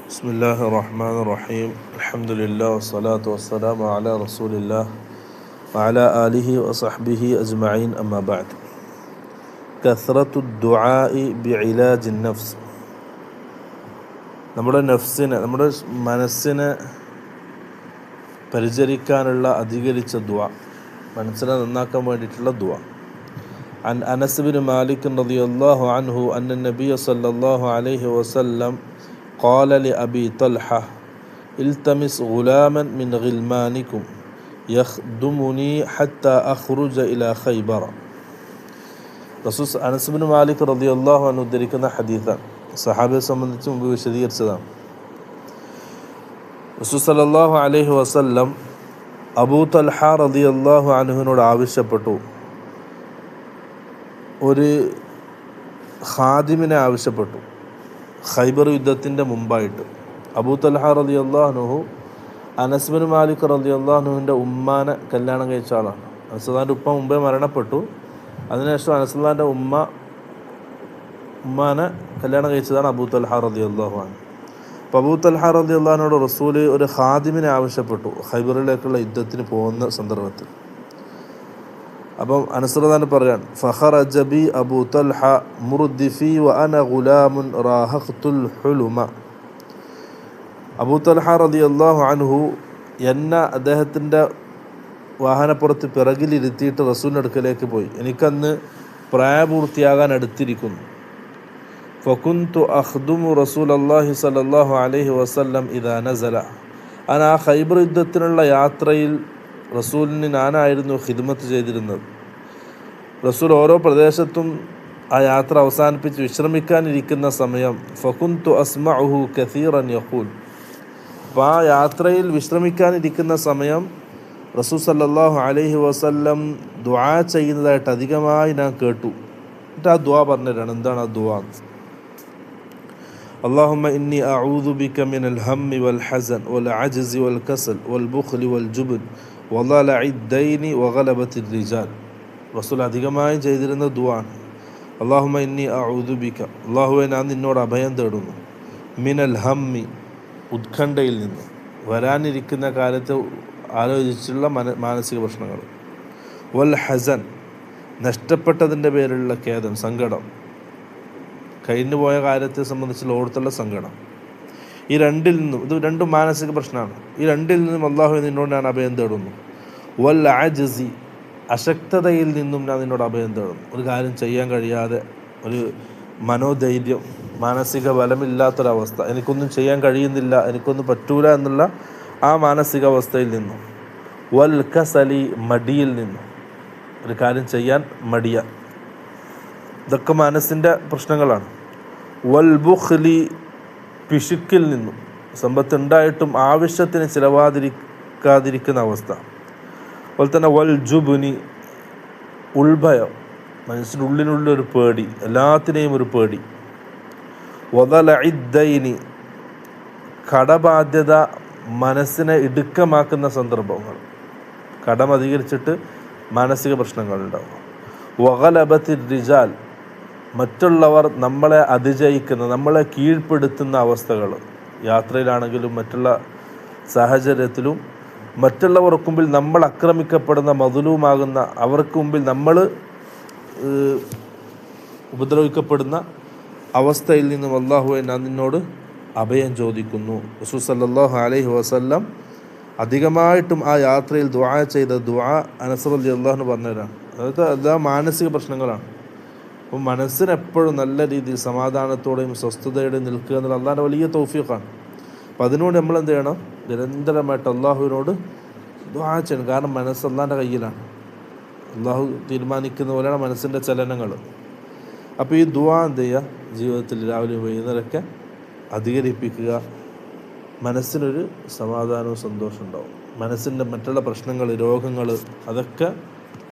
بسم الله الرحمن الرحيم الحمد لله والصلاة والسلام على رسول الله وعلى آله وصحبه أجمعين أما بعد كثرة الدعاء بعلاج النفس നമ്മുടെ മനസ്സിനെ പരിചരിക്കാനുള്ള അധികരിച്ച ദുആ, മനസ്സിനെ നന്നാക്കാൻ വേണ്ടിയിട്ടുള്ള ദുആ. عن أنس بن مالك رضي الله عنه أن النبي صلى الله عليه وسلم قال لأبي طلحة التمس غلاما من غلمانكم يخدمني حتى أخرج إلى خيبر. റസൂൽ അനസ് ബിൻ മാലിക് റളിയല്ലാഹു അൻഹു ഉദ്ധരിക്കുന്ന ഹദീസാണ്. സഹാബിയെ സംബന്ധിച്ച് മുമ്പ് വിശദീകരിച്ചതാണ്. റസൂൽ സല്ലല്ലാഹു അലൈഹി വസല്ലം അബൂ തൽഹ റളിയല്ലാഹു അൻഹുവിനോട് ആവശ്യപ്പെട്ടു, ഒരു ഖാദിമിനെ ആവശ്യപ്പെട്ടു. ഖൈബർ യുദ്ധത്തിൻ്റെ മുമ്പായിട്ട് അബൂ തൽഹ റളിയല്ലാഹു അൻഹു അനസ് ബിൻ മാലിക് റളിയല്ലാഹു അൻഹുവിൻ്റെ ഉമ്മാനെ കല്യാണം കഴിച്ച ആളാണ്. അനസ്ലാൻ്റെ ഉപ്പ മുമ്പേ മരണപ്പെട്ടു. അതിനുശേഷം അനസ്ലാൻ്റെ ഉമ്മാനെ കല്യാണം കഴിച്ചതാണ് അബൂ തൽഹ റളിയല്ലാഹു അൻഹു. അപ്പോൾ അബൂ തൽഹ റളിയല്ലാഹു അൻഹുവിനോട് റസൂൽ ഒരു ഖാദിമിനെ ആവശ്യപ്പെട്ടു ഖൈബറിലേക്കുള്ള യുദ്ധത്തിന് പോകുന്ന സന്ദർഭത്തിൽ. അപ്പം അനസ് റളിയല്ലാഹു പറയാൻ, ഫഖറജ ബി അബൂ തൽഹ മുർദിഫി വ അന ഗുലാമുൻ റാഹഖ്തുൽ ഹുലുമ. അബൂ തൽഹ റളിയല്ലാഹു അൻഹു എന്നെ അദ്ദേഹത്തിൻ്റെ വാഹനപ്പുറത്ത് പിറകിലിരുത്തിയിട്ട് റസൂലിൻ്റെ അടുക്കലേക്ക് പോയി. എനിക്കന്ന് പ്രായപൂർത്തിയാകാൻ അടുത്തിരിക്കുന്നു. ഫകുന്തു അഖ്ദുമു റസൂലല്ലാഹി സ്വല്ലല്ലാഹു അലൈഹി വസല്ലം ഇദാ നസല. ആ ഖൈബർ യുദ്ധത്തിനുള്ള യാത്രയിൽ റസൂലിന് ഞാനായിരുന്നു ഖിദ്മത്ത് ചെയ്തിരുന്നത്. റസൂൽ ഓരോ പ്രദേശത്തും ആ യാത്ര അവസാനിപ്പിച്ച് വിശ്രമിക്കാനിരിക്കുന്ന സമയം ഫകുന്തു അസ്മഉഹു കസീറൻ യഖൂൽ. അപ്പോൾ ആ യാത്രയിൽ വിശ്രമിക്കാനിരിക്കുന്ന സമയം റസൂൽ സല്ലല്ലാഹു അലൈഹി വസല്ലം ദുആ ചെയ്യുന്നതായിട്ട് അധികമായി ഞാൻ കേട്ടു. എന്നിട്ട് ആ ദുആ പറഞ്ഞുതരാണ്. എന്താണ് ആ ദുആ? اللهم إني أعوذ بك من الهم والحزن والعجز والكسل والبخل والجبن وضلع الدين وغلبة الرجال. റസൂൽ അധികമായി ചെയ്തിരുന്ന ദുആണ്. അല്ലാഹുമ്മ ഇന്നി അഊദു ബിക, അല്ലാഹുവേ ഞാൻ നിന്നോട് അഭയം തേടുന്നു, മിനൽ ഹമ്മി, ഉത്കണ്ഠയിൽ നിന്ന്, വരാനിരിക്കുന്ന കാലത്ത് ആലോചിച്ചുള്ള മാനസിക പ്രശ്നങ്ങൾ, വൽ ഹസൻ, നഷ്ടപ്പെട്ടതിൻ്റെ പേരിലുള്ള ഖേദം, സങ്കടം, കഴിഞ്ഞു പോയ കാര്യത്തെ സംബന്ധിച്ചുള്ള ഓർത്തുള്ള സങ്കടം. ഈ രണ്ടിൽ നിന്നും, ഇത് രണ്ടും മാനസിക പ്രശ്നമാണ്, ഈ രണ്ടിൽ നിന്നും അല്ലാഹുവേ നിന്നോട് ഞാൻ അഭയം തേടുന്നു. വൽ അജ്സി, അശക്തതയിൽ നിന്നും ഞാൻ നിന്നോട് അഭയം തേടുന്നു. ഒരു കാര്യം ചെയ്യാൻ കഴിയാതെ ഒരു മനോധൈര്യം, മാനസിക ബലമില്ലാത്തൊരവസ്ഥ, എനിക്കൊന്നും ചെയ്യാൻ കഴിയുന്നില്ല, എനിക്കൊന്നും പറ്റൂല എന്നുള്ള ആ മാനസികാവസ്ഥയിൽ നിന്നും. വൽ കസലി, മടിയിൽ നിന്നും, ഒരു കാര്യം ചെയ്യാൻ മടിയ, ഇതൊക്കെ മനസ്സിൻ്റെ പ്രശ്നങ്ങളാണ്. വൽ ബുഖ്ലി, പിശുക്കിൽ നിന്നും, സമ്പത്തുണ്ടായിട്ടും ആവശ്യത്തിന് ചിലവാതിരിക്കാതിരിക്കുന്ന അവസ്ഥ. അതുപോലെ തന്നെ വൽ ജുബ്നി, ഉൾഭയം, മനസ്സിൻ്റെ ഉള്ളിനുള്ളൊരു പേടി, എല്ലാത്തിനെയും ഒരു പേടി. വദലഇദ്ദൈനി, കടബാധ്യത മനസ്സിനെ ഇടുക്കമാക്കുന്ന സന്ദർഭങ്ങൾ, കടം അധികരിച്ചിട്ട് മാനസിക പ്രശ്നങ്ങളുണ്ടാവും. വഗലബത്തിർ റിജാൽ, മറ്റുള്ളവർ നമ്മളെ അതിജയിക്കുന്ന, നമ്മളെ കീഴ്പ്പെടുത്തുന്ന അവസ്ഥകൾ, യാത്രയിലാണെങ്കിലും മറ്റുള്ള സാഹചര്യത്തിലും മറ്റുള്ളവർക്ക് മുമ്പിൽ നമ്മൾ ആക്രമിക്കപ്പെടുന്ന, മദ്ലൂമാകുന്ന, അവർക്ക് മുമ്പിൽ നമ്മൾ ഉപദ്രവിക്കപ്പെടുന്ന അവസ്ഥയിൽ നിന്നും അല്ലാഹുവേ ഞാൻ നിന്നോട് അഭയം ചോദിക്കുന്നു. റസൂൽ സല്ലല്ലാഹു അലൈഹി വസല്ലം അധികമായിട്ടും ആ യാത്രയിൽ ദുആ ചെയ്ത ദുആ അനസ് റളിയല്ലാഹു അൻഹു പറഞ്ഞുതരാണ്. അതായത് എല്ലാ മാനസിക പ്രശ്നങ്ങളാണ്. അപ്പം മനസ്സിനെപ്പോഴും നല്ല രീതിയിൽ സമാധാനത്തോടെയും സ്വസ്ഥതയോടെയും നിൽക്കുക എന്നുള്ള അള്ളാഹിൻ്റെ വലിയ തൗഫീഖാണ്. അപ്പം അതിനോട് നമ്മൾ എന്ത് ചെയ്യണം? നിരന്തരമായിട്ട് അള്ളാഹുവിനോട് ദുആ ചെയ്യണം. കാരണം മനസ്സ് അള്ളാഹിൻ്റെ കയ്യിലാണ്. അള്ളാഹു തീരുമാനിക്കുന്ന പോലെയാണ് മനസ്സിൻ്റെ ചലനങ്ങൾ. അപ്പോൾ ഈ ദുആ എന്ത് ചെയ്യുക? ജീവിതത്തിൽ രാവിലെ വൈകുന്നേരമൊക്കെ അധികരിപ്പിക്കുക. മനസ്സിനൊരു സമാധാനവും സന്തോഷം ഉണ്ടാവും. മനസ്സിൻ്റെ മറ്റുള്ള പ്രശ്നങ്ങൾ, രോഗങ്ങൾ, അതൊക്കെ